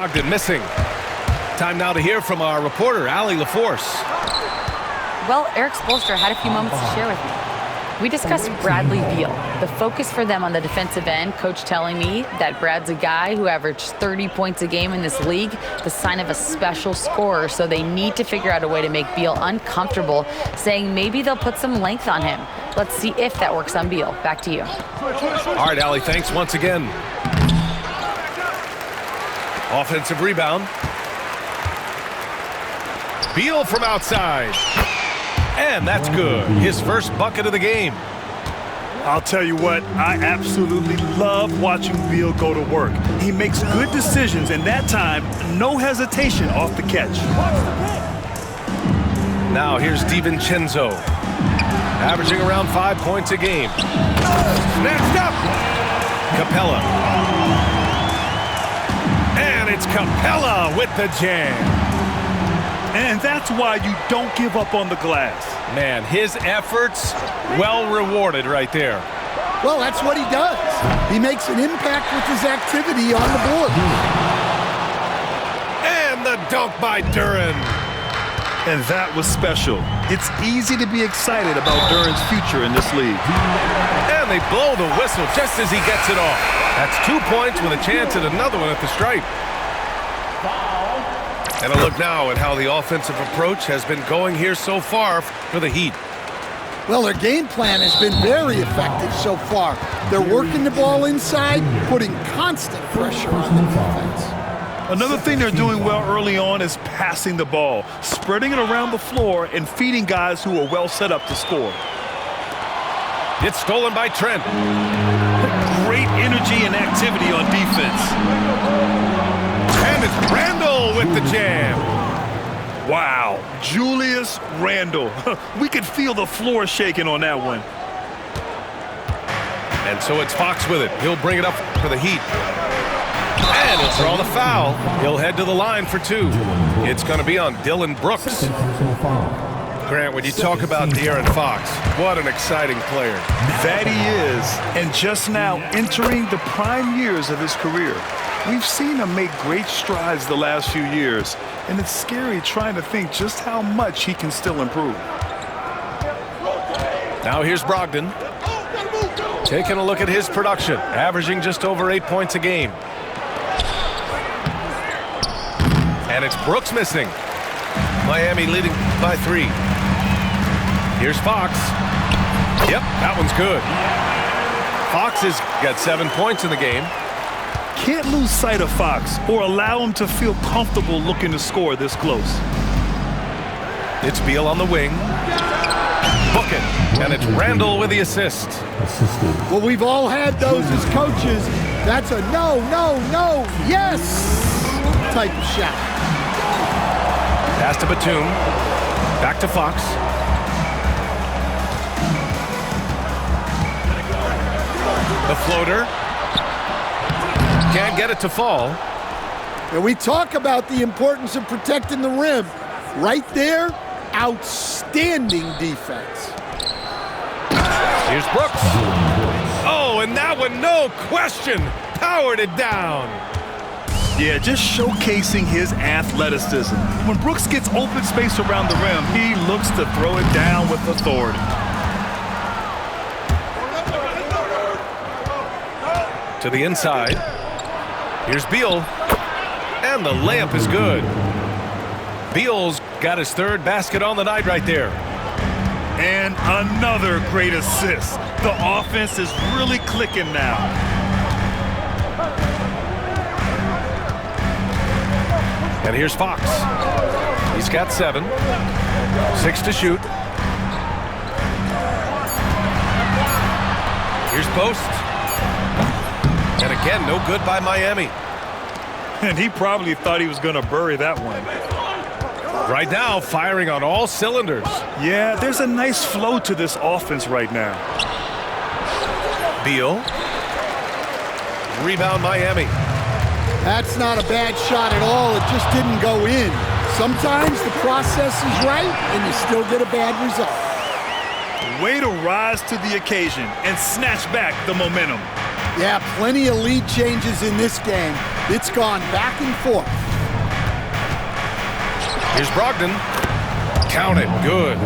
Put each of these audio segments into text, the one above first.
Brogdon missing. Time now to hear from our reporter, Allie LaForce. Well, Eric Spoelstra had a few moments to share with me. We discussed Bradley Beal, the focus for them on the defensive end. Coach telling me that Brad's a guy who averaged 30 points a game in this league, the sign of a special scorer, so they need to figure out a way to make Beal uncomfortable, saying maybe they'll put some length on him. Let's see if that works on Beal. Back to you. All right, Allie, thanks once again. Offensive rebound. Beal from outside. And that's good. His first bucket of the game. I'll tell you what, I absolutely love watching Beal go to work. He makes good decisions, and that time, no hesitation off the catch. Now here's DiVincenzo, averaging around 5 points a game. Snatched up. Capella. And it's Capella with the jam. And that's why you don't give up on the glass. Man, his efforts well rewarded right there. Well, that's what he does. He makes an impact with his activity on the board. And the dunk by Duren. And that was special. It's easy to be excited about Duren's future in this league. And they blow the whistle just as he gets it off. That's 2 points with a chance at another one at the stripe. And a look now at how the offensive approach has been going here so far for the Heat. Well, their game plan has been very effective so far. They're working the ball inside, putting constant pressure on the defense. Another thing they're doing well early on is passing the ball, spreading it around the floor and feeding guys who are well set up to score. It's stolen by Trent. Great energy and activity on defense. And it's Randle with the jam. Wow, Julius Randle. We could feel the floor shaking on that one. And so it's Fox with it. He'll bring it up for the Heat. And he'll draw the foul. He'll head to the line for two. It's going to be on Dylan Brooks. Grant, when you talk about De'Aaron Fox, what an exciting player. That he is, and just now entering the prime years of his career. We've seen him make great strides the last few years, and it's scary trying to think just how much he can still improve. Now here's Brogdon. Taking a look at his production, averaging just over 8 points a game. And it's Brooks missing. Miami leading by 3. Here's Fox. Yep, that one's good. Fox has got 7 points in the game. Can't lose sight of Fox or allow him to feel comfortable looking to score this close. It's Beal on the wing. Book it. And it's Randle with the assist. Well, we've all had those as coaches. That's a no, no, no, yes type of shot. Pass to Batum. Back to Fox. The floater. Can't get it to fall. And we talk about the importance of protecting the rim. Right there, outstanding defense. Here's Brooks. Oh, and that one, no question, powered it down. Yeah, just showcasing his athleticism. When Brooks gets open space around the rim, he looks to throw it down with authority. To the inside. Here's Beal. And the layup is good. Beal's got his third basket on the night right there. And another great assist. The offense is really clicking now. And here's Fox. He's got 7. 6 to shoot. Here's Post. And again, no good by Miami. And he probably thought he was going to bury that one. Right now, firing on all cylinders. Yeah, there's a nice flow to this offense right now. Beal. Rebound Miami. That's not a bad shot at all. It just didn't go in. Sometimes the process is right and you still get a bad result. Way to rise to the occasion and snatch back the momentum. Yeah, plenty of lead changes in this game. It's gone back and forth. Here's Brogdon. Count it. Good.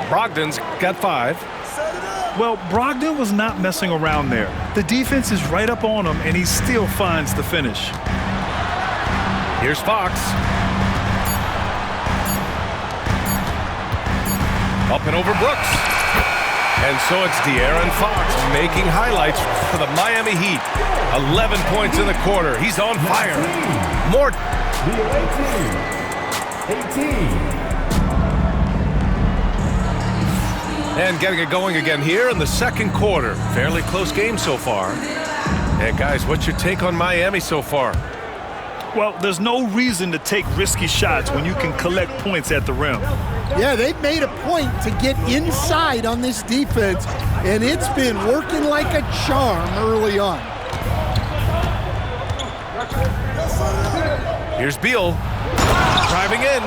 Brogdon's got 5. Well, Brogdon was not messing around there. The defense is right up on him, and he still finds the finish. Here's Fox. Up and over Brooks. And so it's De'Aaron Fox making highlights for the Miami Heat. 11 points in the quarter. He's on fire. More. 18. And getting it going again here in the second quarter. Fairly close game so far. And guys, what's your take on Miami so far? Well, there's no reason to take risky shots when you can collect points at the rim. Yeah, they've made a point to get inside on this defense, and it's been working like a charm early on. Here's Beal. Driving in.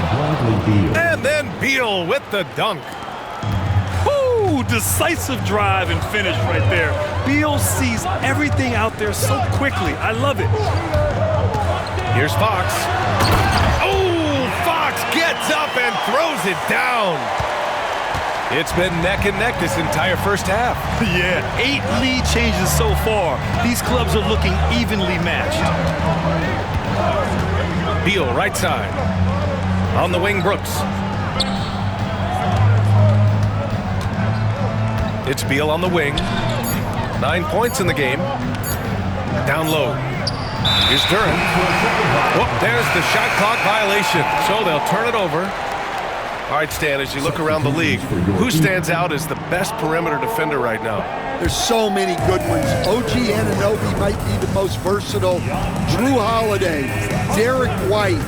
And then Beal with the dunk. Ooh, decisive drive and finish right there. Beal sees everything out there so quickly. I love it. Here's Fox. Oh, Fox gets up and throws it down. It's been neck and neck this entire first half. Yeah, 8 lead changes so far. These clubs are looking evenly matched. Beal, right side. On the wing, Brooks. It's Beal on the wing. 9 points in the game. Down low. Here's Duran. Whoop, there's the shot clock violation. So they'll turn it over. All right, Stan, as you look around the league, who stands out as the best perimeter defender right now? There's so many good ones. OG Anunoby might be the most versatile. Drew Holiday, Derek White,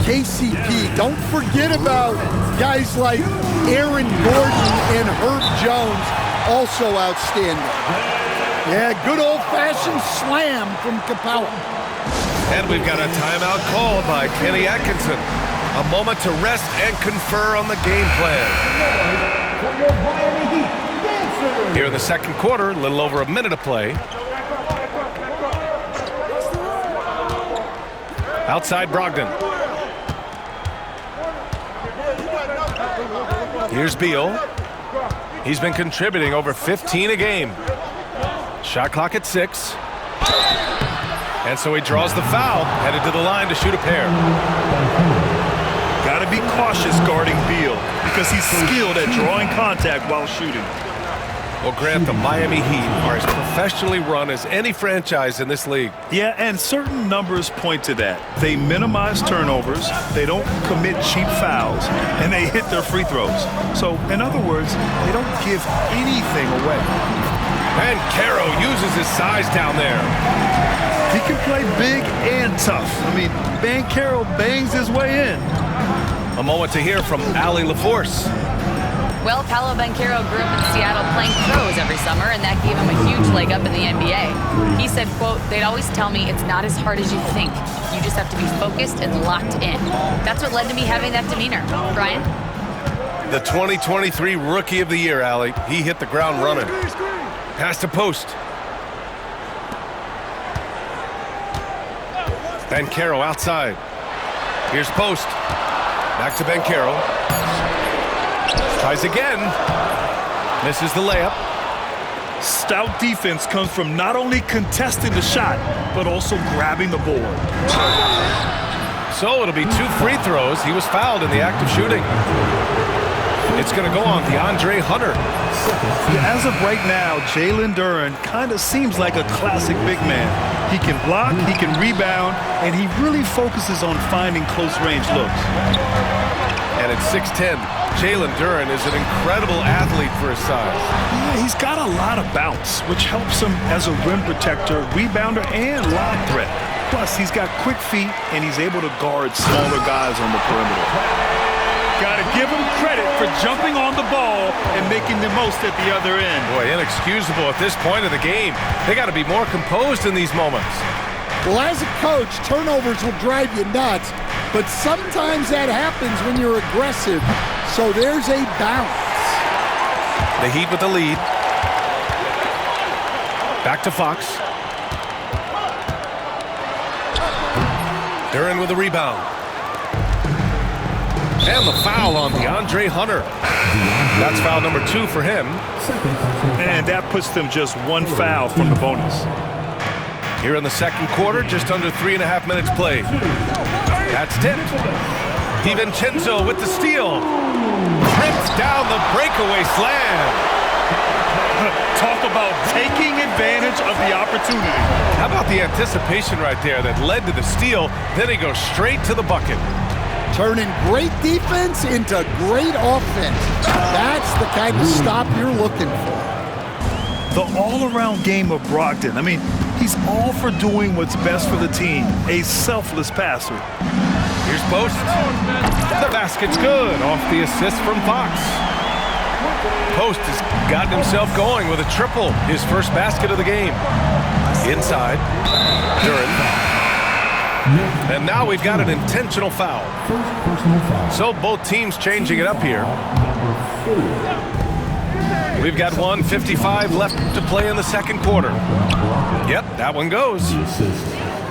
KCP. Don't forget about guys like Aaron Gordon and Herb Jones, also outstanding. Yeah, good old-fashioned slam from Capella. And we've got a timeout called by Kenny Atkinson. A moment to rest and confer on the game plan. Here in the second quarter, a little over a minute of play. Outside Brogdon. Here's Beal. He's been contributing over 15 a game. Shot clock at 6. And so he draws the foul, headed to the line to shoot a pair. Got to be cautious guarding Beal because he's skilled at drawing contact while shooting. Well, Grant, the Miami Heat are as professionally run as any franchise in this league. Yeah, and certain numbers point to that. They minimize turnovers, they don't commit cheap fouls, and they hit their free throws. So, in other words, they don't give anything away. And Caro uses his size down there. He can play big and tough. I mean, Banchero bangs his way in. A moment to hear from Allie LaForce. Well, Paolo Banchero grew up in Seattle playing pros every summer, and that gave him a huge leg up in the NBA. He said, quote, "They'd always tell me it's not as hard as you think. You just have to be focused and locked in." That's what led to me having that demeanor. Brian? The 2023 Rookie of the Year, Allie. He hit the ground running. Pass to post. Banchero outside. Here's post. Back to Banchero. Tries again. Misses the layup. Stout defense comes from not only contesting the shot, but also grabbing the board. So it'll be 2 free throws. He was fouled in the act of shooting. It's going to go on DeAndre Hunter. Yeah, as of right now, Jalen Duran kind of seems like a classic big man. He can block, he can rebound, and he really focuses on finding close-range looks. And at 6'10", Jalen Duran is an incredible athlete for his size. Yeah, he's got a lot of bounce, which helps him as a rim protector, rebounder, and lob threat. Plus, he's got quick feet, and he's able to guard smaller guys on the perimeter. Got to give him credit for jumping on the ball and making the most at the other end. Boy, inexcusable at this point of the game. They got to be more composed in these moments. Well, as a coach, turnovers will drive you nuts, but sometimes that happens when you're aggressive. So there's a balance. The Heat with the lead. Back to Fox. Duren with the rebound. And the foul on DeAndre Hunter. That's foul number 2 for him. And that puts them just 1 foul from the bonus. Here in the second quarter, just under 3.5 minutes played. That's tipped. DiVincenzo with the steal. Trips down the breakaway slam. Talk about taking advantage of the opportunity. How about the anticipation right there that led to the steal? Then he goes straight to the bucket. Turning great defense into great offense. That's the kind of stop you're looking for. The all-around game of Brogdon. I mean, he's all for doing what's best for the team. A selfless passer. Here's Post. The basket's good off the assist from Fox. Post has gotten himself going with a triple. His first basket of the game. Inside. Duren. And now we've got an intentional foul. So both teams changing it up here. We've got 1:55 left to play in the second quarter. Yep, that one goes.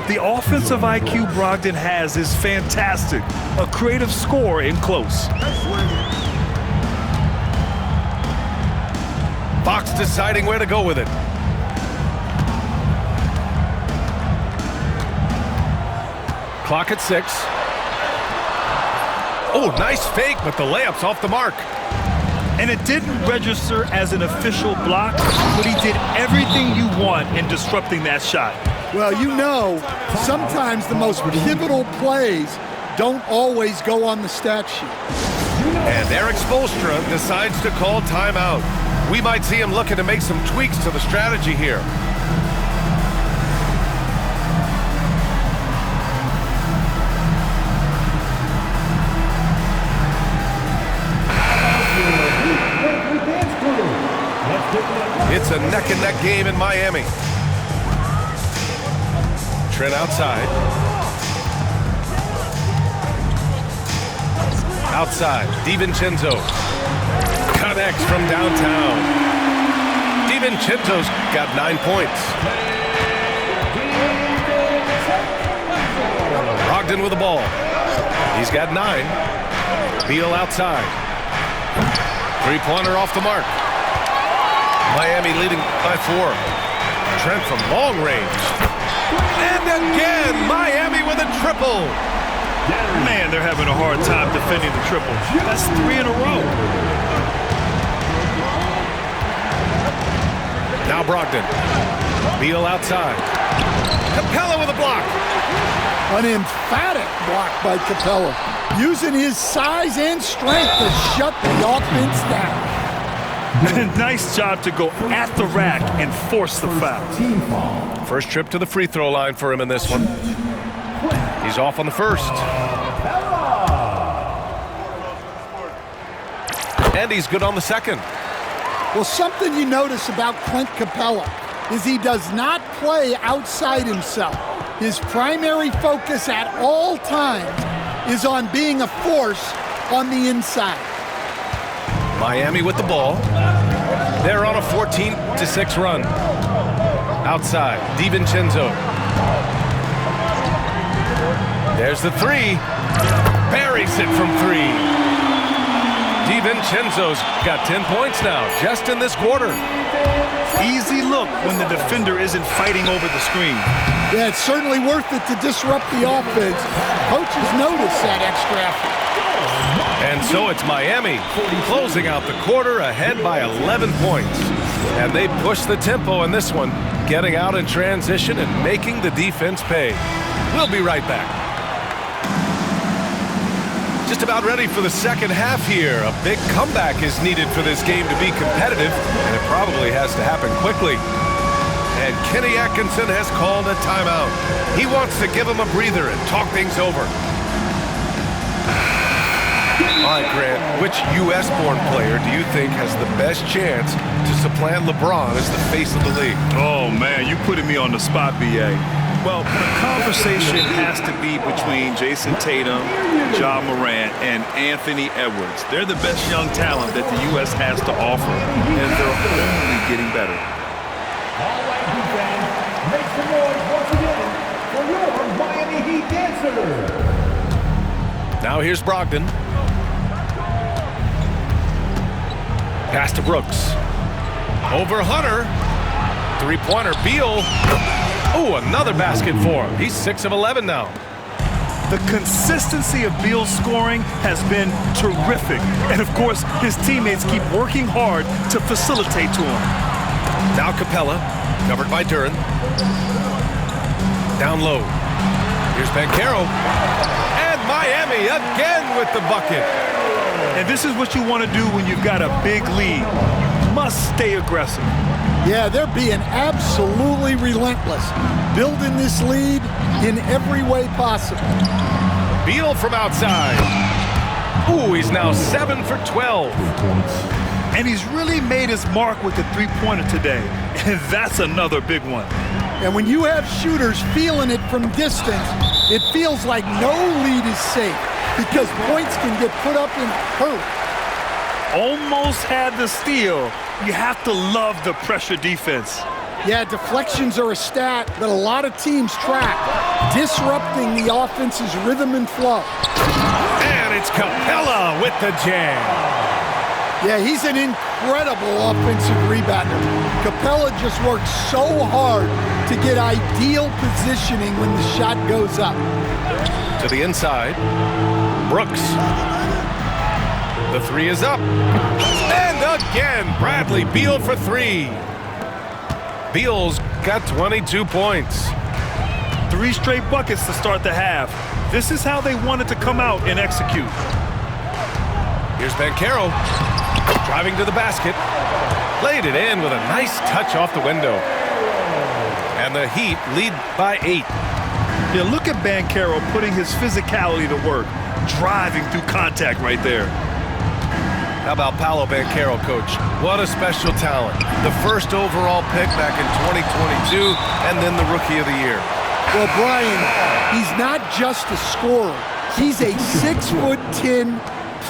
The offensive IQ Brogdon has is fantastic. A creative score in close. Fox deciding where to go with it. Clock at 6. Oh, nice fake, but the layup's off the mark. And it didn't register as an official block, but he did everything you want in disrupting that shot. Well, you know, sometimes the most pivotal plays don't always go on the stat sheet. And Eric Spoelstra decides to call timeout. We might see him looking to make some tweaks to the strategy here. It's a neck-and-neck game in Miami. Trent outside. Outside, DiVincenzo connects from downtown. DiVincenzo's got 9 points. Brogdon with the ball. He's got 9. Beal outside. Three-pointer off the mark. Miami leading by 4. Trent from long range. And again, Miami with a triple. Man, they're having a hard time defending the triple. That's 3 in a row. Now Brogdon. Beal outside. Capella with a block. An emphatic block by Capella, using his size and strength to shut the offense down. Nice job to go at the rack and force the foul. First trip to the free throw line for him in this one. He's off on the first. And he's good on the second. Well, something you notice about Clint Capella is he does not play outside himself. His primary focus at all times is on being a force on the inside. Miami with the ball. They're on a 14-6 run. Outside, DiVincenzo. There's the 3. Buries it from 3. DiVincenzo's got 10 points now, just in this quarter. Easy look when the defender isn't fighting over the screen. Yeah, it's certainly worth it to disrupt the offense. Coaches notice that extra effort. And so it's Miami closing out the quarter ahead by 11 points. And they push the tempo in this one, getting out in transition and making the defense pay. We'll be right back. Just about ready for the second half here. A big comeback is needed for this game to be competitive, and it probably has to happen quickly. And Kenny Atkinson has called a timeout. He wants to give him a breather and talk things over. All right, Grant, which U.S.-born player do you think has the best chance to supplant LeBron as the face of the league? Oh, man, you putting me on the spot, B.A. Well, the conversation has to be between Jason Tatum, Ja Morant, and Anthony Edwards. They're the best young talent that the U.S. has to offer, and they're only getting better. All right, defense, make some noise once again for your Miami Now here's Brogdon. Pass to Brooks. Over Hunter. Three-pointer, Beal. Oh, another basket for him. He's 6 of 11 now. The consistency of Beal's scoring has been terrific. And, of course, his teammates keep working hard to facilitate to him. Now Capella, covered by Duren. Down low. Here's Banchero. And Miami again with the bucket. And this is what you want to do when you've got a big lead. You must stay aggressive. Yeah, they're being absolutely relentless, building this lead in every way possible. Beal from outside. Ooh, he's now 7 for 12. And he's really made his mark with the three-pointer today. And that's another big one. And when you have shooters feeling it from distance, it feels like no lead is safe because points can get put up in a hurry. Almost had the steal. You have to love the pressure defense. Yeah, deflections are a stat that a lot of teams track, disrupting the offense's rhythm and flow. And it's Capella with the jam. Yeah, he's an incredible offensive rebounder. Capella just works so hard to get ideal positioning when the shot goes up. To the inside. Brooks. The three is up. And again, Bradley Beal for three. Beal's got 22 points. 3 straight buckets to start the half. This is how they wanted to come out and execute. Here's Banchero. Driving to the basket. Laid it in with a nice touch off the window. And the Heat lead by 8. Yeah, look at Banchero putting his physicality to work. Driving through contact right there. How about Paolo Banchero, coach? What a special talent. The first overall pick back in 2022, and then the Rookie of the Year. Well, Brian, he's not just a scorer. He's a 6'10"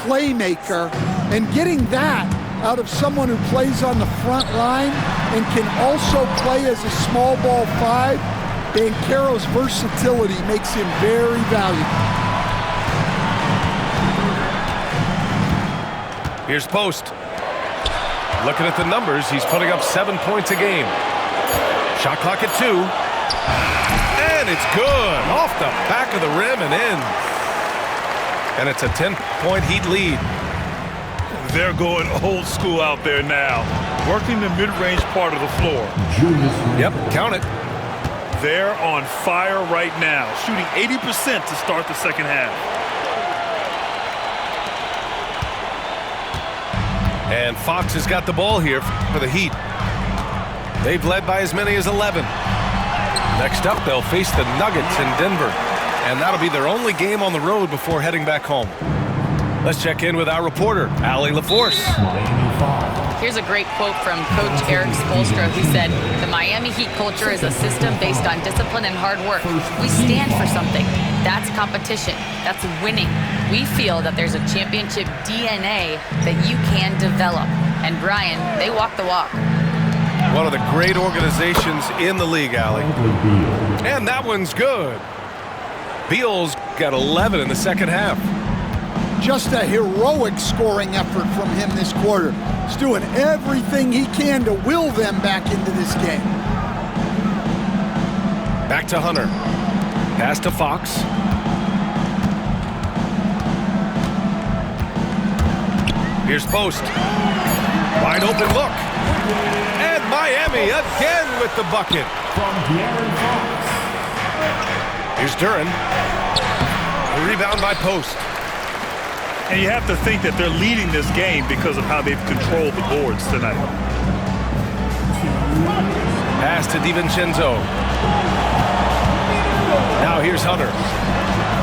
playmaker, and getting that out of someone who plays on the front line and can also play as a small ball 5, Banchero's versatility makes him very valuable. Here's Post. Looking at the numbers, he's putting up 7 points a game. Shot clock at 2. And it's good. Off the back of the rim and in. And it's a 10-point Heat lead. They're going old school out there now. Working the mid-range part of the floor. Yep, count it. They're on fire right now, shooting 80% to start the second half. And Fox has got the ball here for the Heat. They've led by as many as 11. Next up, they'll face the Nuggets in Denver. And that'll be their only game on the road before heading back home. Let's check in with our reporter, Allie LaForce. Here's a great quote from Coach Eric Spoelstra, who said, "The Miami Heat culture is a system based on discipline and hard work. We stand for something. That's competition. That's winning. We feel that there's a championship DNA that you can develop." And Brian, they walk the walk. One of the great organizations in the league, Allie. And that one's good. Beal's got 11 in the second half. Just a heroic scoring effort from him this quarter. He's doing everything he can to will them back into this game. Back to Hunter. Pass to Fox. Here's Post. Wide open look. And Miami again with the bucket. Here's Duren. A rebound by Post. And you have to think that they're leading this game because of how they've controlled the boards tonight. Pass to DiVincenzo. Now here's Hunter.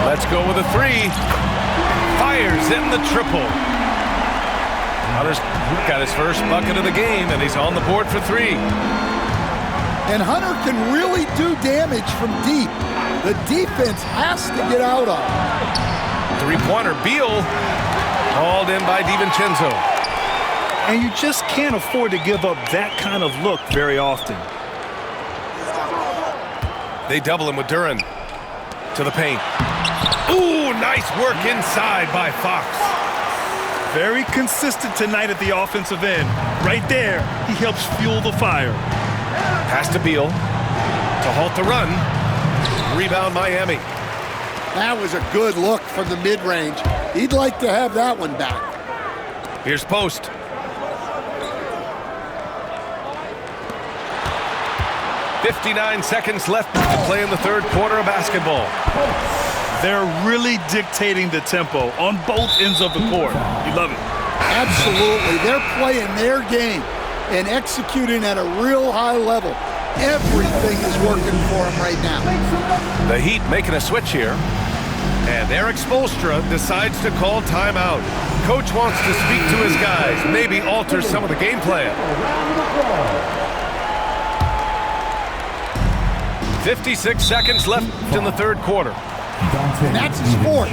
Let's go with a 3. Fires in the triple. Hunter's got his first bucket of the game, and he's on the board for 3. And Hunter can really do damage from deep. The defense has to get out on him. Three-pointer, Beal, hauled in by DiVincenzo. And you just can't afford to give up that kind of look very often. They double him with Duren. To the paint. Ooh, nice work inside by Fox. Very consistent tonight at the offensive end. Right there, he helps fuel the fire. Pass to Beal to halt the run. Rebound Miami. That was a good look from the mid-range. He'd like to have that one back. Here's Post. "59 seconds left to play in the third quarter of basketball." They're really dictating the tempo on both ends of the court. You love it. Absolutely. They're playing their game and executing at a real high level. Everything is working for them right now. The Heat making a switch here. And Eric Spoelstra decides to call timeout. Coach wants to speak to his guys, maybe alter some of the game plan. 56 seconds left in the third quarter. And that's his sport.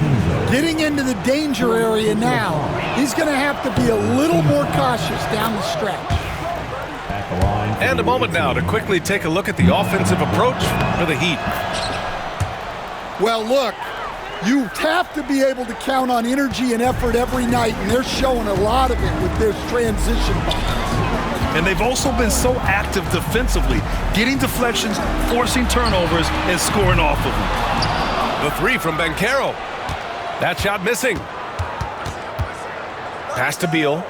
Getting into the danger area now. He's going to have to be a little more cautious down the stretch. And a moment now to quickly take a look at the offensive approach for the Heat. Well, look, you have to be able to count on energy and effort every night, and they're showing a lot of it with their transition buckets. And they've also been so active defensively, getting deflections, forcing turnovers, and scoring off of them. The three from Banchero. That shot missing. Pass to Beal.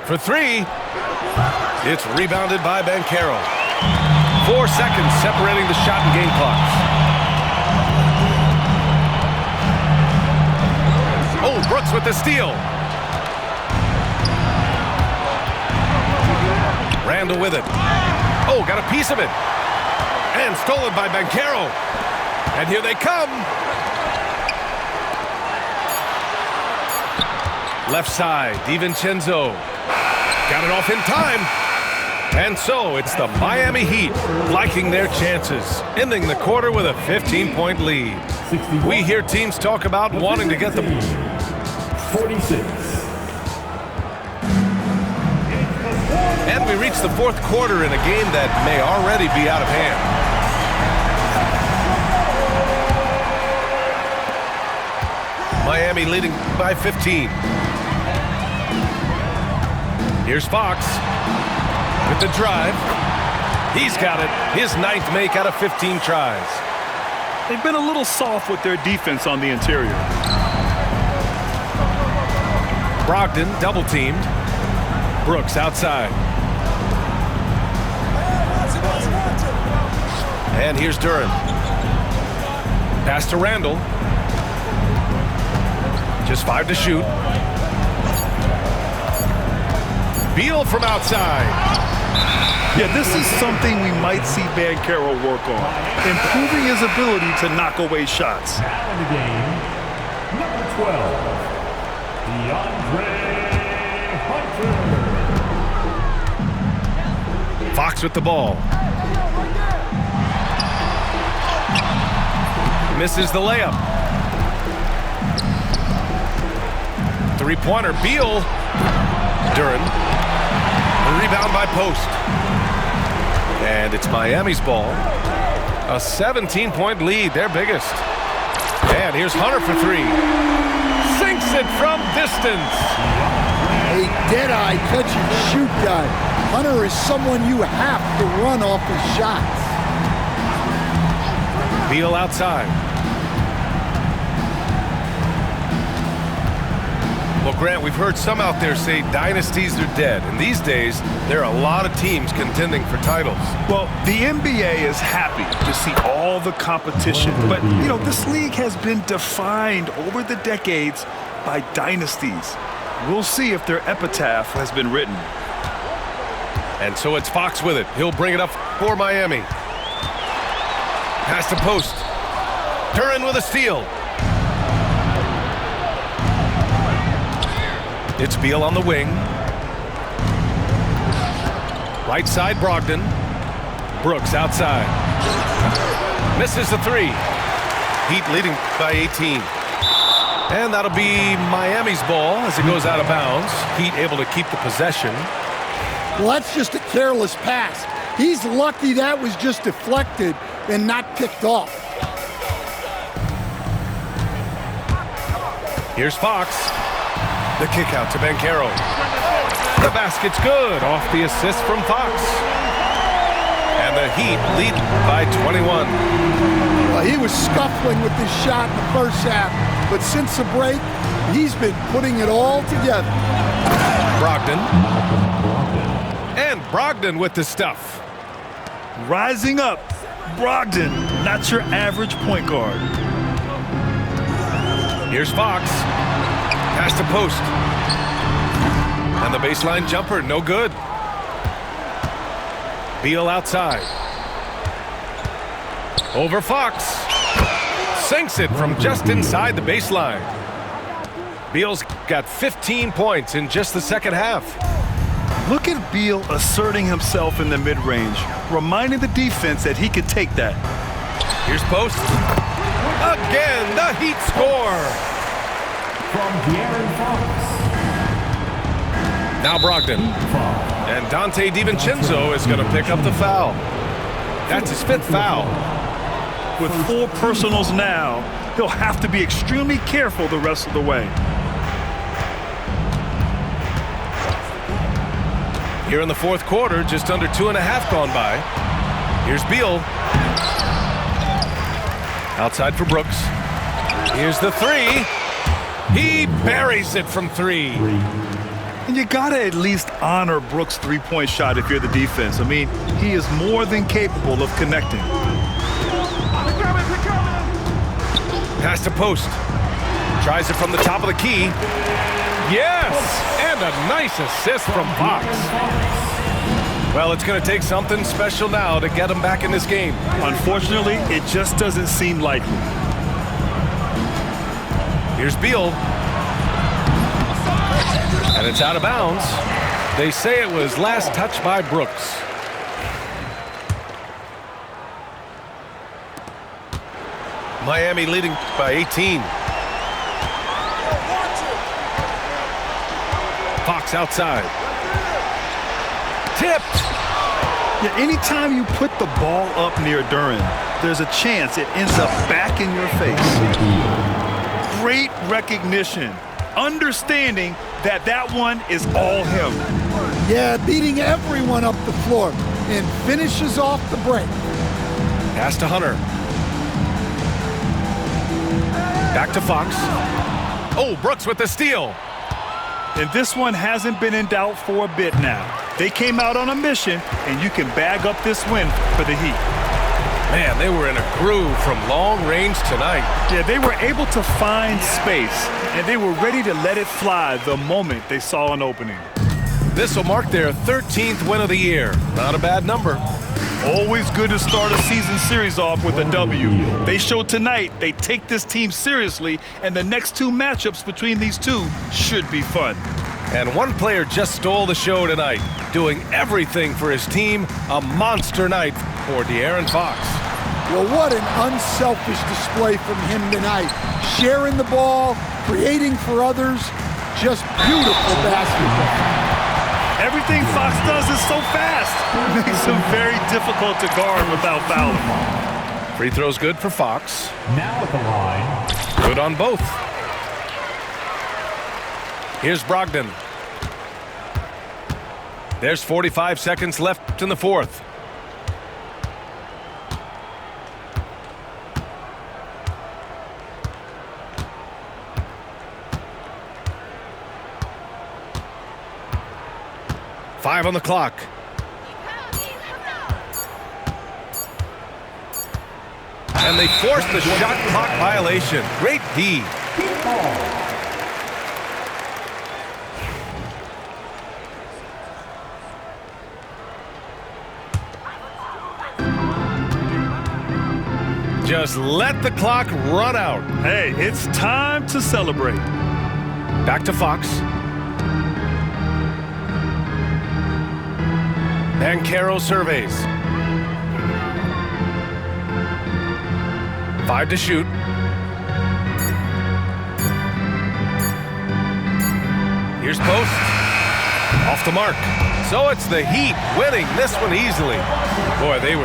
For three. It's rebounded by Banchero. 4 seconds separating the shot and game clocks. Oh, Brooks with the steal. Randall with it. Oh, got a piece of it. And stolen by Banchero. And here they come. Left side, DiVincenzo. Got it off in time. And so it's the Miami Heat liking their chances, ending the quarter with a 15-point lead. We hear teams talk about wanting to get the 46. And we reach the fourth quarter in a game that may already be out of hand. Miami leading by 15. Here's Fox with the drive. He's got it. His 9th make out of 15 tries. They've been a little soft with their defense on the interior. Brogdon double-teamed. Brooks outside. And here's Duran. Pass to Randall. Just 5 to shoot. Beal from outside. Yeah, this is something we might see Banchero work on, improving his ability to knock away shots. Now in the game, number 12, DeAndre Hunter. Fox with the ball. Misses the layup. Three-pointer, Beal. Duran. The rebound by Post. And it's Miami's ball. A 17-point lead, their biggest. And here's Hunter for three. Sinks it from distance. A dead-eye catch-and-shoot guy. Hunter is someone you have to run off his shots. Beal outside. Well, Grant, we've heard some out there say dynasties are dead. And these days, there are a lot of teams contending for titles. Well, the NBA is happy to see all the competition. But, you know, this league has been defined over the decades by dynasties. We'll see if their epitaph has been written. And so it's Fox with it. He'll bring it up for Miami. Pass to Post. Duran with a steal. It's Beal on the wing. Right side, Brogdon. Brooks outside. Misses the three. Heat leading by 18. And that'll be Miami's ball as it goes out of bounds. Heat able to keep the possession. Well, that's just a careless pass. He's lucky that was just deflected and not picked off. Here's Fox. The kick out to Banchero. The basket's good off the assist from Fox. And the Heat lead by 21. Well, he was scuffling with this shot in the first half, but since the break, he's been putting it all together. Brogdon. And Brogdon with the stuff. Rising up, Brogdon, not your average point guard. Here's Fox. Pass to post. And the baseline jumper, no good. Beal outside. Over Fox. Sinks it from just inside the baseline. Beal's got 15 points in just the second half. Look at Beal asserting himself in the mid-range, reminding the defense that he could take that. Here's post. Again, the Heat score. From De'Aaron Fox. Now Brogdon. And Dante DiVincenzo is going to pick up the foul. That's his 5th foul. With 4 personals now, he'll have to be extremely careful the rest of the way. Here in the 4th quarter, just under 2.5 gone by. Here's Beal. Outside for Brooks. Here's the 3. He buries it from 3. And you gotta at least honor Brooks' three-point shot if you're the defense. I mean, he is more than capable of connecting. Pass to post. Tries it from the top of the key. Yes! And a nice assist from Fox. Well, it's going to take something special now to get him back in this game. Unfortunately, it just doesn't seem likely. Here's Beal. And it's out of bounds. They say it was last touched by Brooks. Miami leading by 18. Fox outside. Tipped. Yeah, anytime you put the ball up near Duren, there's a chance it ends up back in your face. Great recognition. Understanding that that one is all him. Yeah, beating everyone up the floor and finishes off the break. Pass to Hunter. Back to Fox. Oh, Brooks with the steal. And this one hasn't been in doubt for a bit now. They came out on a mission, and you can bag up this win for the Heat. Man, they were in a groove from long range tonight. Yeah, they were able to find space, and they were ready to let it fly the moment they saw an opening. This will mark their 13th win of the year. Not a bad number. Always good to start a season series off with a W. They showed tonight they take this team seriously, and the next 2 matchups between these two should be fun. And one player just stole the show tonight, doing everything for his team. A monster night for De'Aaron Fox. Well, what an unselfish display from him tonight. Sharing the ball, creating for others, just beautiful basketball. Everything Fox does is so fast. It makes him very difficult to guard without fouling. Free throw's good for Fox. Now at the line. Good on both. Here's Brogdon. There's 45 seconds left in the 4th. Five on the clock. And they forced the shot clock violation. Great D. Just let the clock run out. Hey, it's time to celebrate. Back to Fox. Banchero surveys. 5 to shoot. Here's post. Off the mark. So it's the Heat winning this one easily. Boy, they were